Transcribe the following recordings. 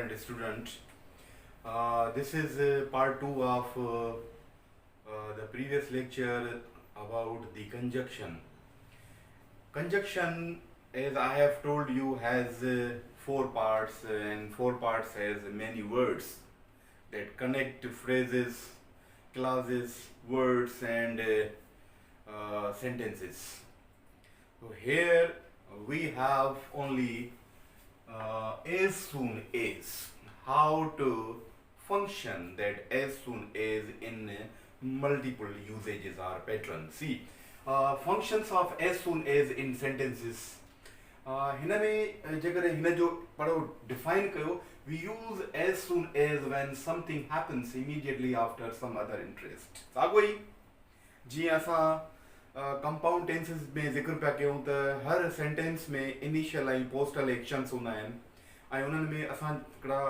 and student. This is part 2 of the previous lecture about the conjunction. Conjunction, as I have told you, has 4 parts, and 4 parts has many words that connect phrases, clauses, words, and sentences. So here we have only as soon as, how to function that as soon as in multiple usages or patterns. See, functions of as soon as in sentences. हिन में जेकर हिन जो पढ़ो define कयो, we use as soon as when something happens immediately after some other interest. साॻियो ई जीअं असां कंपाउंड टेंसेस में ज़िक्र पिया कयूं त हर सेंटेंस में इनिशियल ऐं पोस्टल एक्शन्स हूंदा आहिनि ऐं उन्हनि में असां हिकिड़ा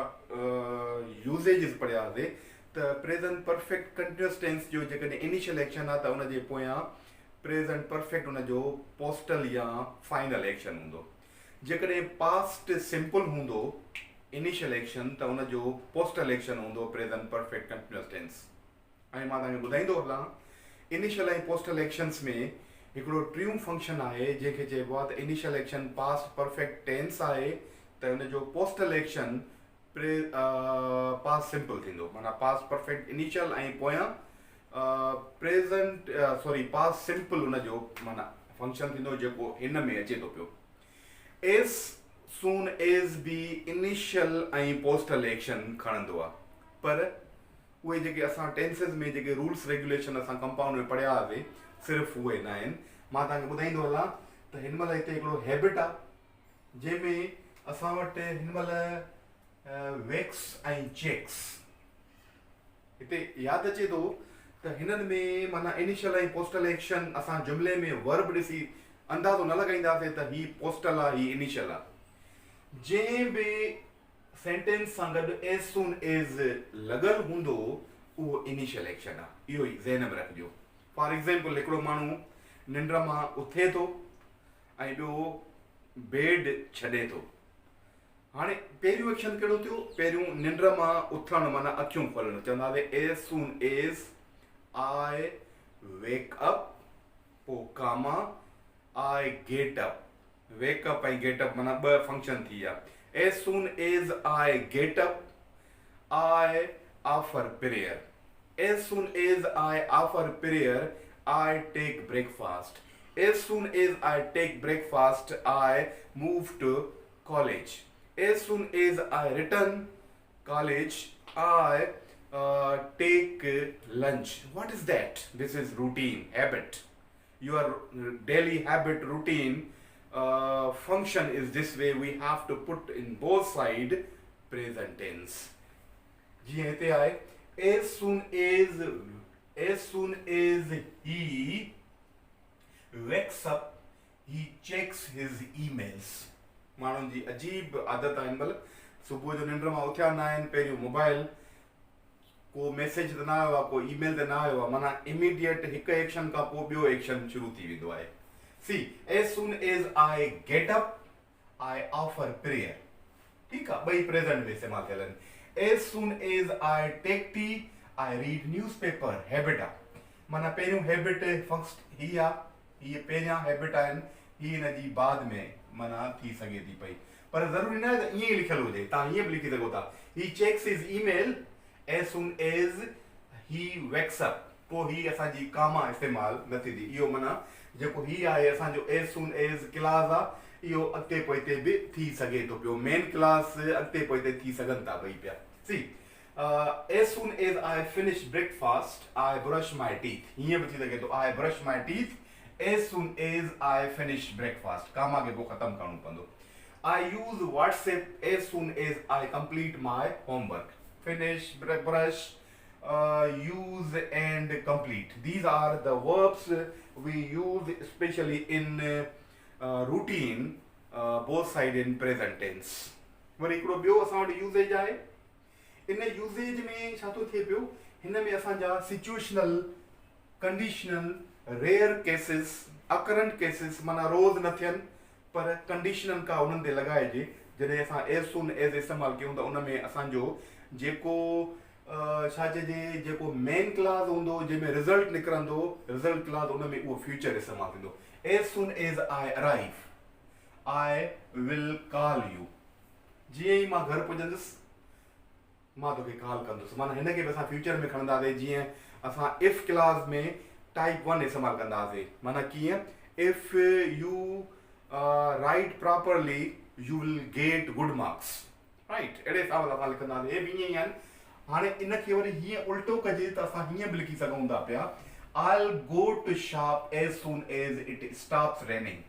यूसेजिस पढ़ियासीं त प्रेज़ेंट परफेक्ट कंटिन्यूअस टेंस जो जेकॾहिं इनिशियल एक्शन आहे त उनजे पोयां प्रेज़ेंट परफेक्ट उनजो पोस्टल या फाइनल एक्शन हूंदो. जेकॾहिं पास्ट सिंपल हूंदो इनिशियल एक्शन त उनजो पोस्टल एक्शन हूंदो प्रेज़ेंट परफेक्ट कंटिन्यूअस टेंस. ऐं मां तव्हांखे ॿुधाईंदो हलां इनिशियल ऐं पोस्टल एक्शन्स में हिकिड़ो टियों फंक्शन आहे जंहिंखे चइबो आहे त initial action past perfect tense आहे त हुनजो पोस्टल एक्शन पास्ट सिंपल थींदो, माना पास्ट परफेक्ट इनिशियल ऐं पोयां प्रेज़ेंट पास्ट सिंपल हुनजो माना फंक्शन थींदो जेको हिन में अचे थो पियो. एस सून एज बि इनिशियल ऐं पोस्टल एक्शन खणंदो आहे, पर उहे जेके असां टेंसेस में जेके रूल्स रेगुलेशन असां कंपाउंड में पढ़िया हुआसीं सिर्फ़ु उहे न आहिनि. मां तव्हांखे ॿुधाईंदो हलां त हिन महिल हिते हिकिड़ो हैबिट आहे जंहिंमें असां वटि हिन महिल वैक्स ऐं चेक्स. हिते यादि अचे थो त हिननि में माना इनिशियल ऐं पोस्टल एक्शन असां जुमिले में वर्ब ॾिसी अंदाज़ो न लॻाईंदासीं त हीउ पोस्टल आहे हीउ इनिशियल आहे. जंहिं बि सेंटेंस सां गॾु एज सून एज लॻल हूंदो उहो इनिशियल एक्शन आहे. इहो ई ज़हन में रखिजो. फॉर एग्ज़ाम्पल हिकिड़ो माण्हू निंड मां उथे थो ऐं ॿियो बेड छॾे थो. हाणे पहिरियों एक्शन कहिड़ो थियो? पहिरियों निंड मां उथणु माना अखियूं खोलणु, चवंदासीं as soon as I wake up, पोइ comma I get up. Wake up ऐं गेट अप माना ॿ फंक्शन थी विया. As soon as I get up, I offer prayer. As soon as I offer prayer, I take breakfast. As soon as I take breakfast, I move to college. As soon as I return college, I take lunch. What is that? This is routine, habit. Your daily habit routine function is this way. We have to put in both side present tense. जी हिते आहे as soon as he wakes up, he checks his emails. माण्हुनि जी अजीब आदत आहे. हिन महिल सुबुह जो निंड मां उथिया न आहिनि, पहिरियों मोबाइल, को मैसेज त न आयो आहे, को ईमेल त न आयो आहे, माना इमीडिएट हिकु एक्शन खां पोइ ॿियो एक्शन शुरू थी वेंदो आहे. See, as soon as I get up, I offer prayer. ठीक आहे, ॿई प्रेज़ेंट में इस्तेमालु थियल आहिनि. As soon as I take tea, I read newspaper. Habit आहे, माना पहिरियों हैबिट फर्स्ट हीअ आहे, हीअ पहिरियां हैबिट आहिनि, हीअ हिन जी बाद में माना थी सघे थी पई, पर ज़रूरी न आहे त ईअं ई लिखियलु हुजे. तव्हां हीअं बि लिखी सघो था he checks his email as soon as he wakes up. पोइ हीअ असांजी कामा इस्तेमालु न थींदी. इहो माना जेको ही आहे असांजो एज सून एज क्लास आहे, इहो अॻिते पोइते बि थी सघे थो पियो. मेन क्लास अॻिते पोइते थी सघनि था ॿई पिया. सी as soon as I finish breakfast, I brush my teeth. हीअं बि थी सघे थो I brush my teeth as soon as I finish breakfast. Comma खे पोइ ख़तमु करणो पवंदो. I use WhatsApp as soon as I complete my homework. Finish, brush, use and complete. These are the verbs we use especially in routine, both side in present tense. वरी हिकिड़ो ॿियो असां वटि यूसेज आहे. इन यूसेज में छा थो थिए पियो, हिन में असांजा situational, conditional, rare cases, occurrent cases माना रोज़ न थियनि पर कंडीशननि का उन्हनि ते लॻाइजे जॾहिं असां एज़ सून एज़ इस्तेमालु कयूं त उन में असांजो जेको छा चइजे जेको मेन क्लास हूंदो जंहिंमें रिज़ल्ट निकिरंदो रिज़ल्ट क्लास उन में उहो फ्यूचर इस्तेमालु थींदो। As soon as I arrive I will call U. जीअं ई मां घर पुॼंदुसि मां तोखे कॉल कंदुसि। माना हिन खे बि असां फ्यूचर में खणंदासीं। जीअं असां इफ क्लास में टाइप 1 इस्तेमालु कंदासीं। माना कीअं if U right properly U will get good marks, right. अहिड़े हिसाब सां असां लिखंदासीं। हे बि ईअं ई आहिनि। हाणे इन खे वरी हीअं उल्टो कजे त असां हीअं बि लिखी सघूं था पिया I'll go to shop as soon as it stops raining।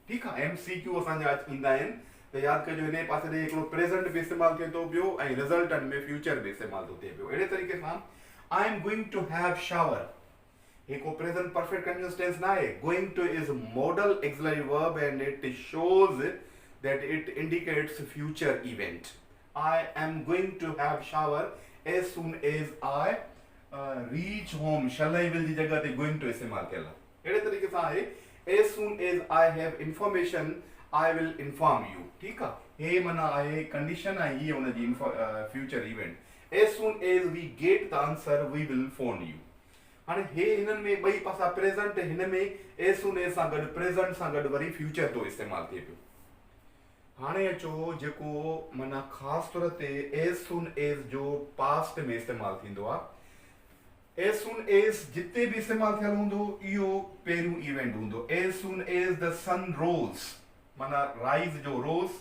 ठीकु आहे। MCQ असांजा ईंदा आहिनि त यादि कजो हिन पासे ॾे हिकिड़ो प्रेज़ेंट बि इस्तेमालु थिए थो पियो ऐं रिज़ल्टनि में फ्यूचर बि इस्तेमालु थो थिए पियो। अहिड़े तरीक़े सां I am going to have shower। हे को प्रेज़ेंट परफेक्ट कंटिन्यूअस टेंस न आहे। Going to is modal auxiliary verb and it shows that it indicates future event। I am going to have shower as soon as I reach home। shall I will जी जगह ते going to इस्तेमाल कयल आहे। अहिड़े तरीक़े सां आहे as soon as I have information I will inform you। ठीकु आहे। हे माना आहे कंडीशन आहे हीअ हुनजी future event. as soon as we get the answer we will phone you। हाणे हे हिननि में ॿई पासा प्रेज़ेंट हिन में as soon as सां गॾु प्रेज़ेंट सां गॾु वरी फ्यूचर तो इस्तेमालु थिए पियो। हाणे अचो जेको माना ख़ासि तौर ते एज़ सून एज़ जो पास्ट में इस्तेमालु थींदो आहे। एज़ सून एज़ जिते बि इस्तेमालु थियल हूंदो इहो पहिरियों इवेंट हूंदो। As soon as the sun रोज़ माना राइज़ जो रोज़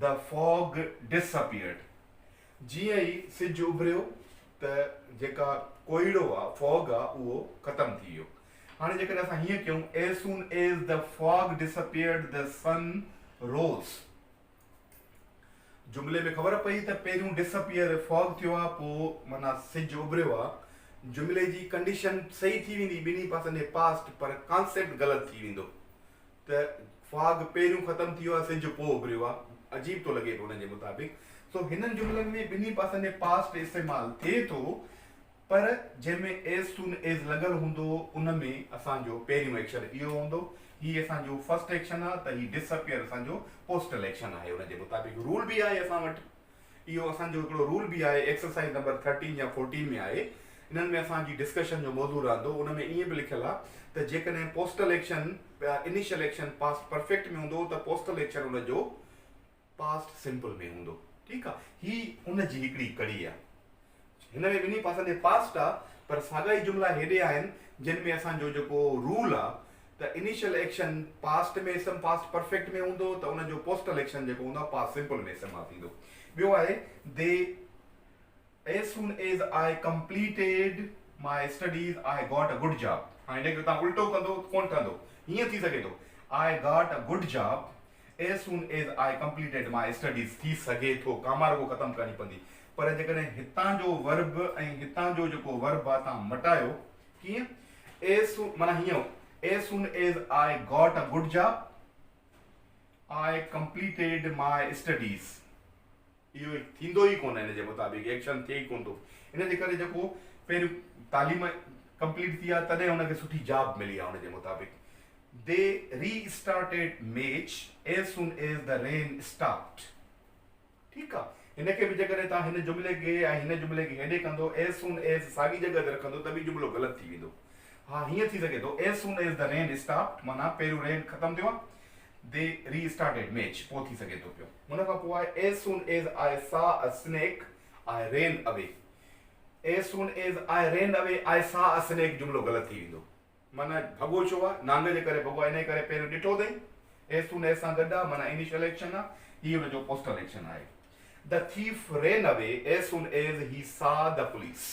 द फॉग डिसअपियर्ड। जीअं ई सिज उभरियो त जेका कोहीड़ो आहे फॉग आहे उहो ख़तमु थी वियो। हाणे जेकॾहिं असां हीअं कयूं as soon as the fog disappeared the sun rose, जुमिले में ख़बर पई त पहिरियों डिसअपियर फॉग थियो आहे पोइ माना सिज उभरियो आहे। जुमिले जी कंडीशन सही थी वेंदी ॿिन्ही पासनि जे पास्ट, पर कॉन्सेप्ट ग़लति थी वेंदो त फॉग पहिरियों ख़तमु थी वियो आहे सिज पोइ उभरियो आहे। अजीब थो लॻे पियो हुनजे मुताबिक़। सो हिननि जुमिलनि में ॿिन्ही पासनि जे पास्ट इस्तेमालु थिए थो, पर जंहिंमें एज़ सून एज़ लॻल हूंदो उन में असांजो पहिरियों एक्शन इहो हूंदो। हीअ असांजो फर्स्ट एक्शन आहे त हीअ डिसअपियर असांजो पोस्टल एक्शन आहे। हुनजे मुताबिक़ रूल बि आहे असां वटि। इहो असांजो हिकिड़ो रूल बि आहे एक्सरसाइज नंबर 13 या 14 में आहे। इन्हनि में असांजी डिस्कशन जो मौज़ू रहंदो। उन में ईअं बि लिखियलु आहे त जेकॾहिं postal action initial action past perfect में हूंदो त पोस्टल एक्शन हुनजो पास्ट सिंपल में हूंदो। ठीकु आहे। ही उनजी हिकिड़ी कड़ी आहे। हिन में ॿिन्ही पासनि जे पास्ट आहे, पर साॻा ई जुमिला हेॾे आहिनि जिन में असांजो जेको रूल आहे त इनिशियल एक्शन पास्ट में पास्ट परफेक्ट में हूंदो त उनजो पोस्टल एक्शन जेको हूंदो आहे पास्ट सिंपल में इस्तेमालु थींदो। ॿियो आहे दे as soon as I completed my studies I got a good job. हाणे हिनखे तव्हां उल्टो कंदो कोन ठहंदो। हीअं थी सघे थो आई got a good job as soon as I completed my studies थी सघे थो। कामा रुगो ख़तमु करणी पवंदी। पर जेकॾहिं हितां जो वर्ब ऐं हितां जो जेको वर्ब आहे तव्हां मटायो कीअं एज़ माना हीअं as soon as I got a good job I completed my studies। इहो थींदो ई कोन हिन जे मुताबिक़ एक्शन थिए ई कोन थो। इन जे करे जेको पहिरियों तालीम कंप्लीट थी आहे तॾहिं हुनखे सुठी जॉब मिली आहे हुनजे मुताबिक़। they restarted match as soon as the rain stopped। ठीकु आहे। हिनखे बि जेकॾहिं तव्हां हिन जुमिले खे ऐं हिन जुमिले खे हेॾे कंदो as soon as साॻी जॻह ते रखंदो त बि जुमिलो ग़लति थी वेंदो। हाँ हीअं थी सघे थो as soon as the rain stopped माना पहिरियों रेन ख़तमु थियो आहे they restarted match पोइ थी सघे थो पियो। हुन खां पोइ आहे as soon as I saw a snake I ran away। as soon as I ran away I saw a snake जुमिलो ग़लति थी वेंदो। माना भॻो छो आहे नांग जे करे भॻो इन करे पहिरियों ॾिठो अथई as soon as सां गॾु आहे माना इनिशियल एक्शन आहे। हीअ हुनजो पोस्टल एक्शन आहे। the thief ran away as soon as he saw the police।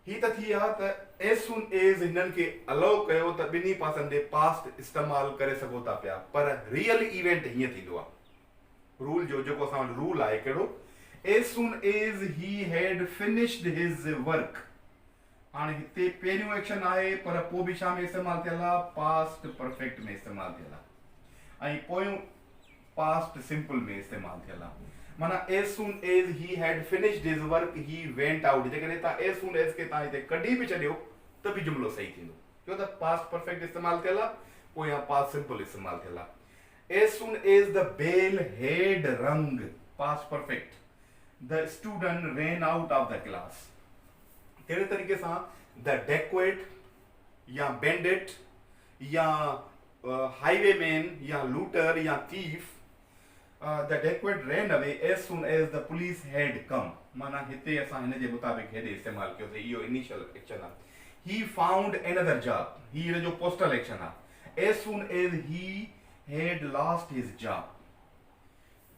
ही त थी आहे त as soon as हिननि खे अलाउ कयो त ॿिन्ही पासनि जे पास्ट इस्तेमालु करे सघो था पिया, पर रियल इवेंट हीअं थींदो आहे। रूल जो जेको असां वटि रूल आहे कहिड़ो as soon as he had finished his work। हाणे हिते पहिरियों एक्शन आहे पर पोइ बि छा में इस्तेमालु थियल आहे पास्ट परफेक्ट में इस्तेमालु थियल आहे ऐं पोयों पास्ट सिंपल में इस्तेमालु थियल आहे। माना as soon as he had finished his work he went out। जेकॾहिं तव्हां as soon as खे तव्हां हिते कढी बि छॾियो त बि जुमिलो सही थींदो छो त पास्ट परफेक्ट इस्तेमालु थियल आहे पोइ या पास्ट सिंपल इस्तेमालु थियल आहे। As soon as the bell had rung, past perfect, the student ran out of the class. तहिड़े तरीक़े सां द डेक्वेट या बैंडिट या हाईवेमैन या लूटर या thief the dacoit ran away as soon as the police had come. माना हिते असां हिन जे मुताबिक़ हेॾे इस्तेमालु कयोसीं. इहो इनिशियल एक्शन आहे. He found another job. ही हिन जो पोस्टल एक्शन आहे. Age soon age he had lost हिज जॉब.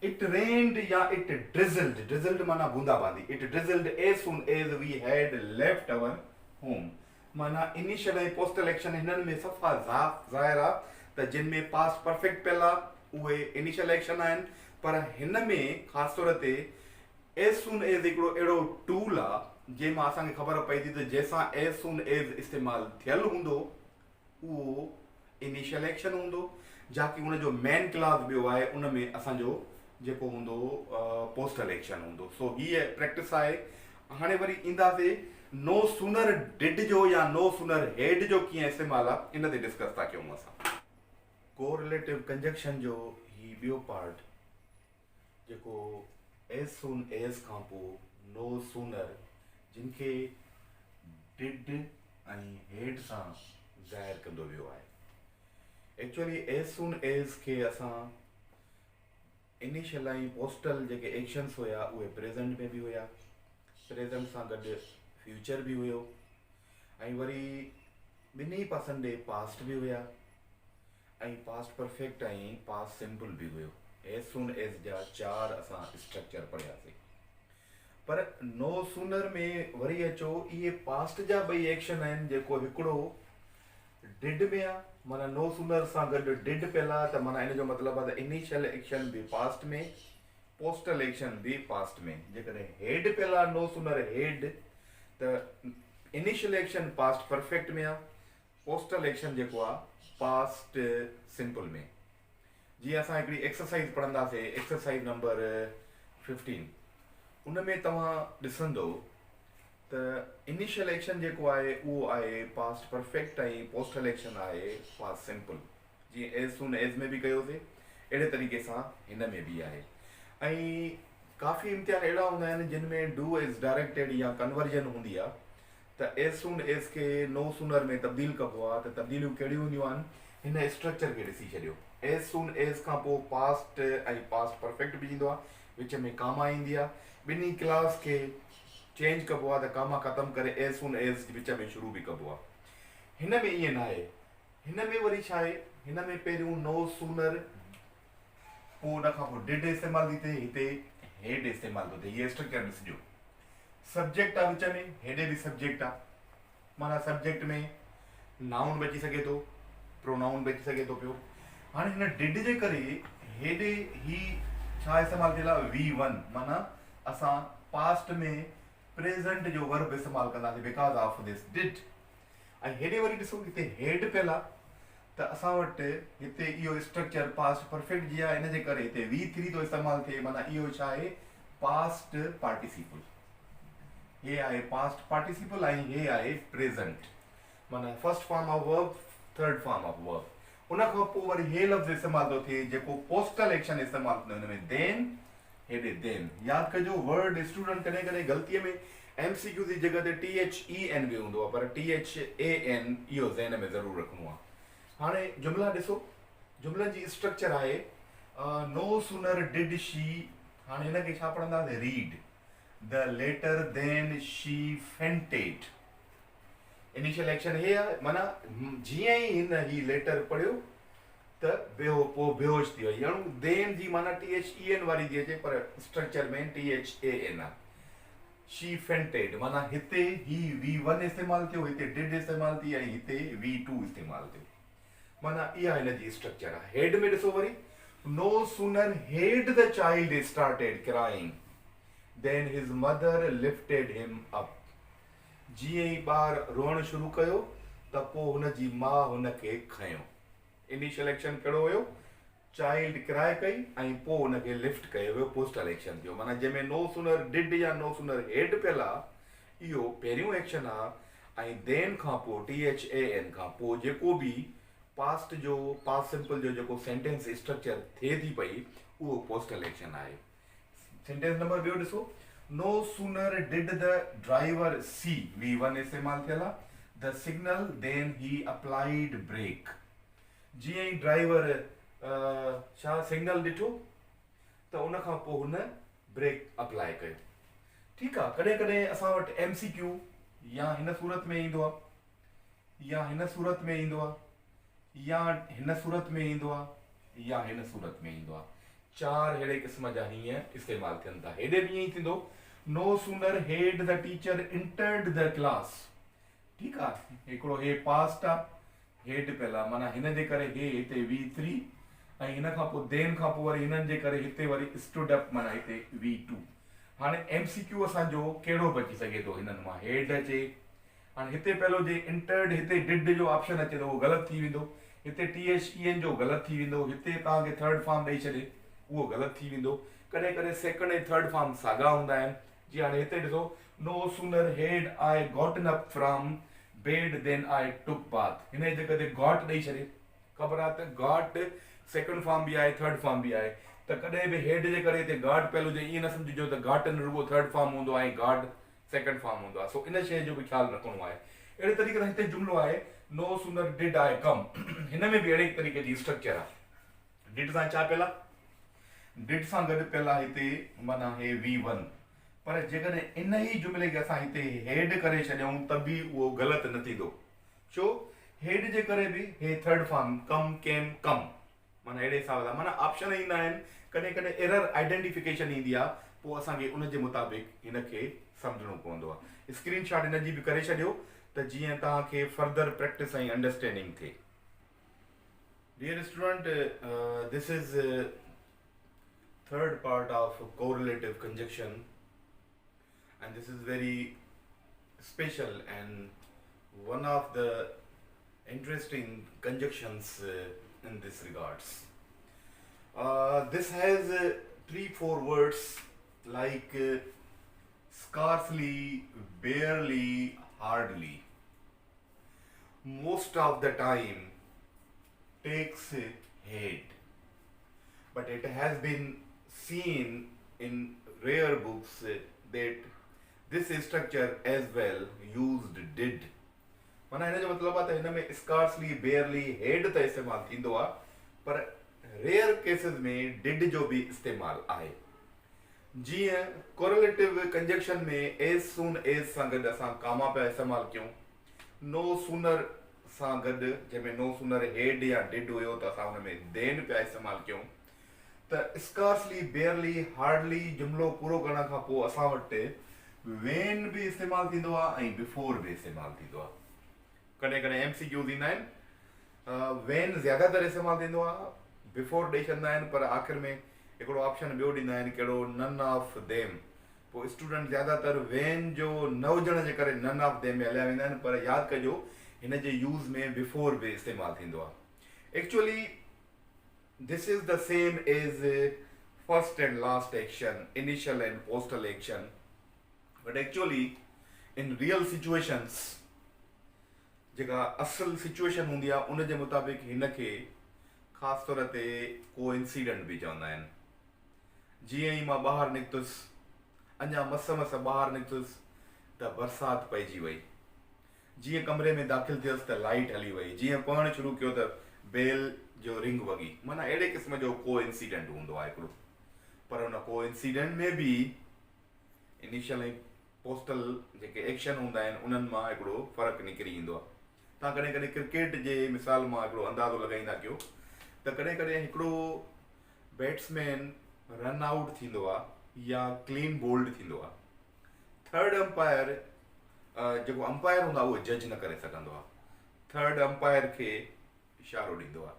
It rained या it drizzled. Drizzled माना बूंदाबांदी. It drizzled as soon as we had left our home. माना इनिशियल ऐं पोस्टल एक्शन हिननि में सफ़ा ज़ाहिर आहे त जिन में पास्ट परफेक्ट पियल आहे उहे इनिशियल एक्शन आहिनि. पर हिन में ख़ासि तौर ते एज सून एज हिकिड़ो अहिड़ो टूल आहे जंहिंमां असांखे ख़बर पए थी त जंहिंसां एज सून एज इस्तेमालु थियल हूंदो उहो इनिशियल एक्शन हूंदो. जाकी उनजो मेन क्लास ॿियो आहे उन में असांजो जेको हूंदो पोस्टल एक्शन हूंदो. सो हीअ प्रैक्टिस आहे. हाणे वरी ईंदासीं नो सूनर डिड जो या नो सूनर हेड जो कीअं इस्तेमालु आहे इन ते डिस्कस था कयूं असां. कोरिलेटिव कंजक्शन जो ही ॿियो पार्ट जेको एज सून एज खां पोइ नो सूनर जिनखे डिड ऐं हेड सां ज़ाहिर कंदो वियो आहे. एक्चुअली एज सून एज खे असां इनिशियल ऐं पोस्टल जेके एक्शन्स हुया उहे प्रेज़ेंट में बि हुया. प्रेज़ेंट सां गॾु फ्यूचर बि हुयो ऐं वरी ॿिन्ही पासनि ॾे पास्ट बि हुया ऐं पास्ट परफेक्ट ऐं पास्ट सिंपल बि हुयो. एज सून एज जा 4 असां स्ट्रक्चर पढ़ियासीं. पर नो सूनर में वरी अचो इहे पास्ट जा 2 एक्शन आहिनि. जेको हिकिड़ो डिड में आहे माना नो सूनर सां गॾु डिड पियल आहे त माना इन जो मतिलबु आहे त इनिशियल एक्शन बि पास्ट में पोस्टल एक्शन बि पास्ट में. जेकॾहिं हेड पियल आहे नो सूनर हेड त इनिशियल एक्शन पास्ट परफेक्ट में आहे. पोस्टल एक्शन जेको आहे पास्ट सिंपल में. जीअं असां हिकिड़ी एक्सरसाइज पढ़ंदासीं एक्सरसाइज नंबर 15 उन में तव्हां ॾिसंदो त इनिशियल एक्शन जेको आहे उहो आहे पास्ट परफेक्ट ऐं पोस्टल एक्शन आहे पास्ट सिंपल. जीअं एज सून एज में बि कयोसीं अहिड़े तरीक़े सां हिन में बि आहे. ऐं काफ़ी इम्तिहान अहिड़ा हूंदा आहिनि जिन में डू इज़ डायरेक्टेड या कन्वर्जन हूंदी आहे त एज सून एज खे नो सूनर में तब्दील कबो आहे. त तब्दीलियूं कहिड़ियूं हूंदियूं आहिनि हिन स्ट्रक्चर खे ॾिसी छॾियो. एज सून एज खां पोइ पास्ट ऐं पास्ट परफेक्ट बि ईंदो आहे. विच में कामा ईंदी आहे. ॿिन्ही क्लास खे चेंज कबो आहे त कामा ख़तमु करे एज सून एज विच में शुरू बि कबो आहे. हिन में ईअं न आहे. हिन में वरी छा आहे हिन में पहिरियों नो सूनर पोइ उन खां पोइ डिड इस्तेमालु थी थिए. हिते हेड इस्तेमालु थो थिए. हीअ स्ट्रक्चर ॾिसिजो. सब्जेक्ट आहे विच में हेॾे बि सब्जेक्ट आहे. माना सब्जेक्ट में नाउन बची सघे थो प्रोनाउन बची सघे थो पियो. हाणे हिन डिड जे करे हेॾे ही छा इस्तेमालु थियल आहे V1 माना असां पास्ट में प्रेज़ेंट जो वर्ब इस्तेमालु कंदासीं बिकॉज ऑफ दिस डिड. ऐं हेॾे वरी ॾिसो हिते हेड पियल आहे त असां वटि हिते इहो स्ट्रक्चर पास्ट परफेक्ट जी आहे. इन जे करे हिते V3 थो इस्तेमालु थिए. माना इहो छा आहे पास्ट पार्टिसिपल. हे आहे पास्ट पार्टिसिपल ऐं हे आहे प्रेज़ेंट. माना first form of verb third form of verb. उन खां पोइ वरी हे लफ़्ज़ इस्तेमालु थो थिए जेको पोस्टल एक्शन इस्तेमालु थींदो हिन में देन हेॾे देन. यादि कजो वर्ड स्टूडेंट कॾहिं कॾहिं ग़लतीअ में MCQ जी जॻह ते THEN बि हूंदो आहे पर THAN इहो ज़हन में ज़रूरु रखिणो आहे. हाणे जुमिला ॾिसो. जुमिलनि जी स्ट्रक्चर आहे नो सूनर डिड शी. हाणे हिनखे छा पढ़ंदासीं read the letter then she fainted. Initial action हे आहे माना जीअं ई हिन ही लेटर पढ़ियो त पोइ बेहोश थी वई. ॼण देन जी माना THEN वारी थी अचे पर स्ट्रक्चर में THAN आहे. शी फेंटेड माना हिते ही V1 इस्तेमालु थियो हिते डिड इस्तेमालु थी ऐं हिते V2 इस्तेमालु थियो. माना इहा हिन जी स्ट्रक्चर आहे. हेड में ॾिसो वरी no sooner had the child started crying then his mother lifted हिम अप. जीअं ई ॿार रोअणु शुरू कयो त पोइ हुनजी माउ हुनखे खयो. इनिशियल एक्शन कहिड़ो हुयो चाइल्ड क्राए कई ऐं पोइ हुनखे लिफ्ट कयो वियो. पोस्टल एक्शन थियो. माना जंहिंमें नो सूनर डिड या नो सूनर हेड पियल आहे इहो पहिरियों एक्शन आहे. ऐं देन खां पोइ THAN खां पोइ जेको बि पास्ट सिंपल जो जेको सेंटेंस स्ट्रक्चर थिए थी पई उहो पोस्टल एक्शन आहे। सेंटेंस नंबर ॿियो ॾिसो, no sooner did the driver see V1 इस्तेमाल थियल आहे the signal then he applied brake. जीअं ई ड्राइवर छा सिग्नल ॾिठो त उन खां पोइ हुन ब्रेक अप्लाई कयो। ठीकु आहे, कॾहिं कॾहिं असां वटि MCQ या हिन सूरत में ईंदो आहे, या हिन सूरत में ईंदो आहे, या हिन सूरत में ईंदो आहे, या हिन सूरत में ईंदो आहे। चार अहिड़े क़िस्म जा हीअं इस्तेमालु थियनि था। हेॾे बि ईअं ई थींदो, no sooner had the teacher entered the class. ठीकु आहे, हिकिड़ो हे पास्ट आहे, हेड पियल आहे, माना हिन जे करे हे हिते V3 ऐं हिन खां पोइ देन खां पोइ वरी हिननि जे करे हिते वरी स्टूड अप, माना हिते V2। हाणे MCQ असांजो कहिड़ो बची सघे थो हिननि मां, हेड अचे, हाणे हिते पहिरियों जे इंटर्ड हिते डिड जो ऑप्शन अचे थो उहो ग़लति थी वेंदो, हिते THEN जो ग़लति थी वेंदो, हिते तव्हांखे थर्ड फॉर्म ॾेई छॾे उहो ग़लति थी वेंदो। कॾहिं कॾहिं सेकंड ऐं थर्ड फॉर्म साॻा हूंदा आहिनि। जीअं हाणे हिते ॾिसो, no sooner had I gotten up from bed then I took bath, हिन जी जॻह ते गॉट ॾेई छॾे। ख़बर आहे त गॉट सेकंड फॉर्म बि आहे, थर्ड फॉर्म बि आहे, त कॾहिं बि हेड जे करे हिते गॉड पहिरियों हुजे ईअं न सम्झिजो त गॉटन रुगो थर्ड फॉर्म हूंदो आहे ऐं गॉड सेकंड फॉर्म हूंदो आहे। सो इन शइ जो बि ख़्यालु रखिणो आहे। अहिड़े तरीक़े सां हिते जुमिलो आहे, नो सूनर डिड आई कम, हिन में बि अहिड़े तरीक़े जी स्ट्रक्चर आहे। डिड सां छा पियल आहे, डिड सां गॾु पियल आहे हिते माना हे V1, पर जेकॾहिं इन ई जुमिले खे असां हिते हेड करे छॾियूं त बि उहो ग़लति न थींदो। छो, हेड जे करे बि हे थर्ड फॉर्म कम केम कम, माना अहिड़े हिसाब सां माना ऑप्शन ईंदा आहिनि। कॾहिं कॾहिं एरर आइडेंटिफिकेशन ईंदी आहे, पोइ असांखे उन जे मुताबिक़ हिनखे सम्झणो पवंदो आहे। स्क्रीनशॉट हिन जी बि करे छॾियो त जीअं तव्हांखे फर्दर प्रैक्टिस ऐं अंडरस्टैंडिंग थिए। Dear student, this is third part of correlative conjunction, and this is very special and one of the interesting conjunctions in this regards. This has 3-4 words like scarcely, barely, hardly. Most of the time takes head, but it has been seen in rare books that this structure as well used did. माना हिन जो मतिलबु आहे त हिन में scarcely, बेयरली, हेड त इस्तेमालु थींदो आहे, पर रेयर केसिस में डिड जो बि इस्तेमालु आहे। जीअं कोरिलेटिव कंजक्शन में एज सून एज सां गॾु असां कामा पिया इस्तेमालु कयूं, नो सूनर सां गॾु जंहिंमें नो सूनर हेड या डिड हुयो त असां हुन में देन पिया इस्तेमालु कयूं। त स्कार्सली, बेयरली, हार्डली जुमिलो पूरो करण खां पोइ असां वटि वेन बि इस्तेमालु थींदो आहे ऐं बिफोर बि इस्तेमालु थींदो आहे। कॾहिं कॾहिं MCQ ईंदा आहिनि, वेन ज़्यादातर इस्तेमालु थींदो आहे, बिफोर ॾेई छॾींदा आहिनि, पर आख़िर में हिकिड़ो ऑप्शन ॿियो ॾींदा आहिनि, कहिड़ो नन ऑफ देम। पोइ स्टूडेंट ज़्यादातर वेन जो न हुजण जे करे नन ऑफ देम में हलिया वेंदा आहिनि, पर यादि कजो हिन जे यूज़ में बिफोर बि इस्तेमालु थींदो आहे। Actually this is the same as first and last action, initial and postal action, but actually in real situations जेका असल सिचुएशन हूंदी आहे उन जे मुताबिक़ हिनखे ख़ासि तौर ते को इंसिडेंट बि चवंदा आहिनि। जीअं ई मां ॿाहिरि निकितुसि, अञा मस ॿाहिरि निकितुसि त बरसाति पइजी वई, जीअं कमरे में दाख़िल थियुसि त लाइट हली वई, जीअं पढ़णु शुरू कयो त बेल जो रिंग वगी। माना अहिड़े क़िस्म जो को इंसिडेंट हूंदो आहे हिकिड़ो, पर हुन को इंसिडेंट में बि इनिशियल ऐं पोस्टल जेके एक्शन हूंदा आहिनि उन्हनि मां हिकिड़ो फ़र्क़ु निकिरी ईंदो आहे। तव्हां कॾहिं कॾहिं क्रिकेट जे मिसाल मां हिकिड़ो अंदाज़ो लॻाईंदा कयो त कॾहिं कॾहिं हिकिड़ो बैट्समैन रन आउट थींदो आहे या क्लीन बोल्ड थींदो आहे, थर्ड अंपायर जेको अंपायर हूंदो आहे उहो जज न करे सघंदो आहे, थर्ड अंपायर खे इशारो ॾींदो आहे।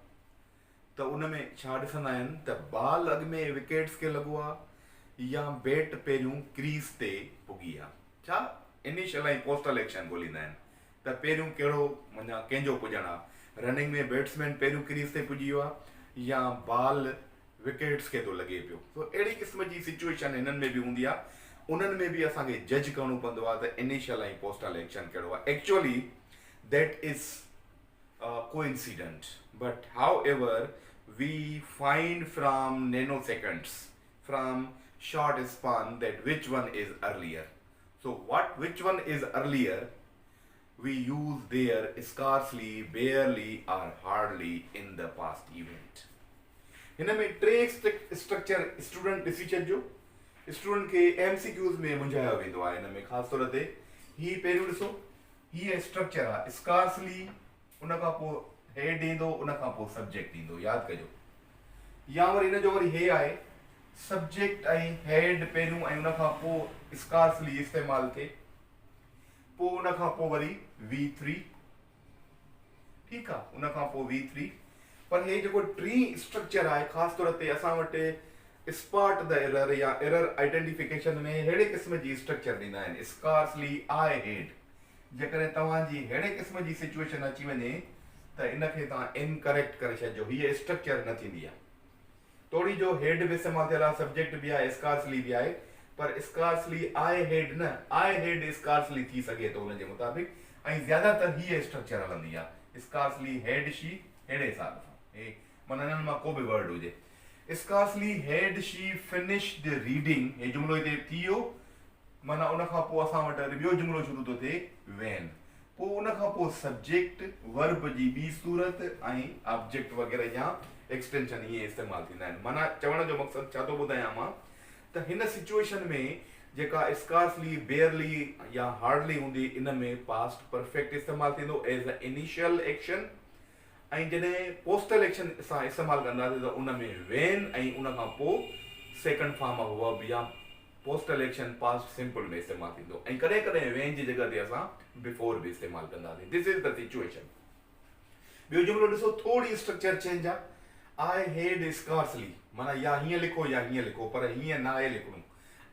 त उन में छा ॾिसंदा आहिनि त बॉल अॻु में विकेट्स खे लॻो आहे या बैट पहिरियों क्रीज़ ते पुगी आहे। छा इनिशियल ऐं पोस्टल एक्शन ॻोल्हींदा आहिनि त पहिरियों कहिड़ो माना कंहिंजो पुॼणु आहे, रनिंग में बैट्समैन पहिरियों क्रीज़ ते पुॼी वियो आहे या बॉल विकेट्स खे थो लॻे पियो। सो अहिड़ी क़िस्म जी सिचुएशन हिननि में बि हूंदी आहे, उन्हनि में बि असांखे जज करिणो पवंदो आहे त इनिशियल ऐं पोस्टल एक्शन कहिड़ो आहे। Actually that is coincident, but however, we find from nanoseconds, from short span, that which one is earlier. So, which one is earlier, we use there scarcely, barely, or hardly in the past event. हिन में टे structure student ॾिसी छॾिजो, student खे MCQs में मुंझायो वेंदो आहे हिन में ख़ासि तौर ते। ही पहिरियों ॾिसो, हीअ स्ट्रक्चर आहे स्कारसली, उन खां पोइ हेड ईंदो, उन खां पोइ सब्जेक्ट ईंदो, यादि कजो। या वरी हिन जो वरी हे आहे सब्जेक्ट ऐं हेड पहिरियों ऐं उन खां पोइ स्कारसली इस्तेमालु थिए, पोइ उन खां पोइ वरी V3, ठीकु आहे, उन खां पोइ V3। पर हे जेको टी स्ट्रक्चर आहे ख़ासि तौर ते असां वटि स्पॉट द एरर या एरर आइडेंटिफिकेशन में अहिड़े क़िस्म जी स्ट्रक्चर ॾींदा आहिनि, स्कारसली आई हेड। जेकॾहिं तव्हांजी अहिड़े क़िस्म जी सिचुएशन अची वञे त इनखे तव्हां इनकरेक्ट करे छॾिजो, हीअ स्ट्रक्चर न थींदी आहे। तोड़ी जो हेड बि इस्तेमालु थियल आहे, सब्जेक्ट बि आहे, स्कारसली बि आहे, पर स्कारसली आई हेड न, आई हेड स्कारसली थी सघे थो हुनजे मुताबिक़, ऐं ज़्यादातर हीअ स्ट्रक्चर हलंदी आहे, स्कारसली हेड शी, अहिड़े हिसाब सां। हे माना हिननि मां को बि वर्ड हुजे, स्कारसली हेड शी फिनिश्ड रीडिंग, हे जुमिलो हिते थी वियो, माना उन खां पोइ असां वटि ॿियो जुमिलो शुरू थो थिए वेन, पोइ उन खां पोइ सब्जेक्ट, वर्ब जी ॿी सूरत ऐं ऑब्जेक्ट वग़ैरह या एक्सटेंशन इहे इस्तेमालु थींदा आहिनि। माना चवण जो मक़सदु छा थो ॿुधायां मां, त हिन सिचुएशन में जेका स्कारसली, बेयरली या हार्डली हूंदी, इन में पास्ट परफेक्ट इस्तेमालु थींदो एज अ इनिशियल एक्शन, ऐं जॾहिं पोस्टल एक्शन असां इस्तेमालु कंदासीं त उन में वेन ऐं उन खां पोइ सेकंड फॉर्म ऑफ वर्ब या पोस्टल एक्शन पास्ट सिंपल में इस्तेमालु थींदो, ऐं कॾहिं कॾहिं वेन जी जॻह ते असां बिफोर बि इस्तेमालु कंदासीं। This is the situation. ॿियो जुमिलो ॾिसो, थोड़ी स्ट्रक्चर चेंज आहे, आई हेड स्कारसली, माना या हीअं लिखो या हीअं लिखो, पर हीअं न आहे लिखणो।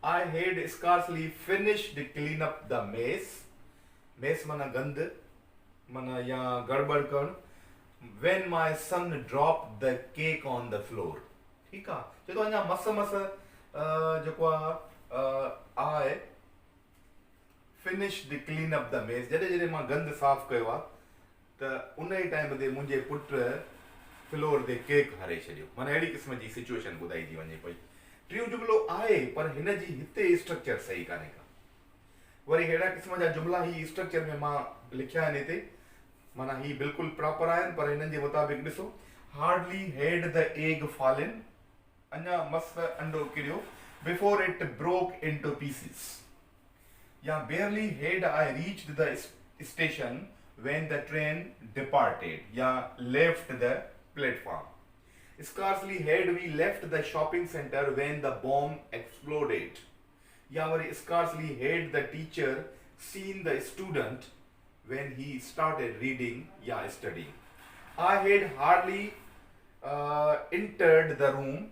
I had scarcely finished clean up the mess, mess माना गंद, माना या गड़बड़ करणु, when my son dropped the cake on the floor, ठीकु आहे, चए थो अञा मस जेको आहे finish the clean up the mess, जॾहिं जॾहिं मां गंद साफ़ कयो आहे त उन ई टाइम ते मुंहिंजे पुट फ्लोर ते केक हारे छॾियो, माना अहिड़ी क़िस्म जी सिचुएशन ॿुधाई थी वञे पई। टियों जुमिलो आहे, पर हिन जी हिते स्ट्रक्चर सही कान्हे का, वरी अहिड़ा क़िस्म जा जुमिला ही स्ट्रक्चर में मां लिखिया आहिनि हिते, माना ही बिल्कुलु प्रॉपर आहिनि, पर हिननि जे मुताबिक़ ॾिसो, hardly had the egg fallen, अञा मस्त अंडो किरियो, before it broke into pieces, या barely had I reached the station when the train departed या left the platform, scarcely had we left the shopping centre when the bomb exploded, या वरी scarcely had the teacher seen the student when he started reading या studying. I had hardly entered the room,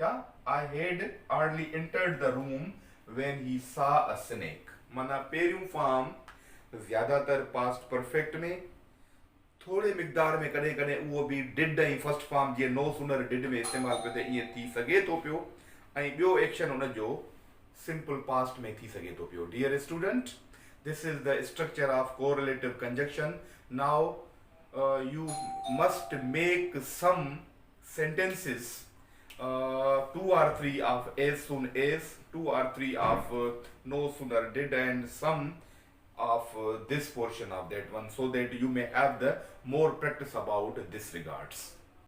yeah, I had hardly entered the room when he saw a snake. माना पहिरियों form ज़्यादातर past perfect में, थोड़े मिक़दार में कॾहिं कॾहिं उहो बि डिड ऐं फर्स्ट फॉर्म जीअं नो सूनर डिड में इस्तेमालु पियो थिए, ईअं थी सघे थो पियो, ऐं ॿियो एक्शन उन जो सिंपल पास्ट में थी सघे थो पियो। Dear student, this is the structure of correlative conjunction. Now you must make some sentences, 2 or 3 of as soon as, 2 or 3 of no sooner did, and some of this portion of that one, so that you may have the more practice about this regards.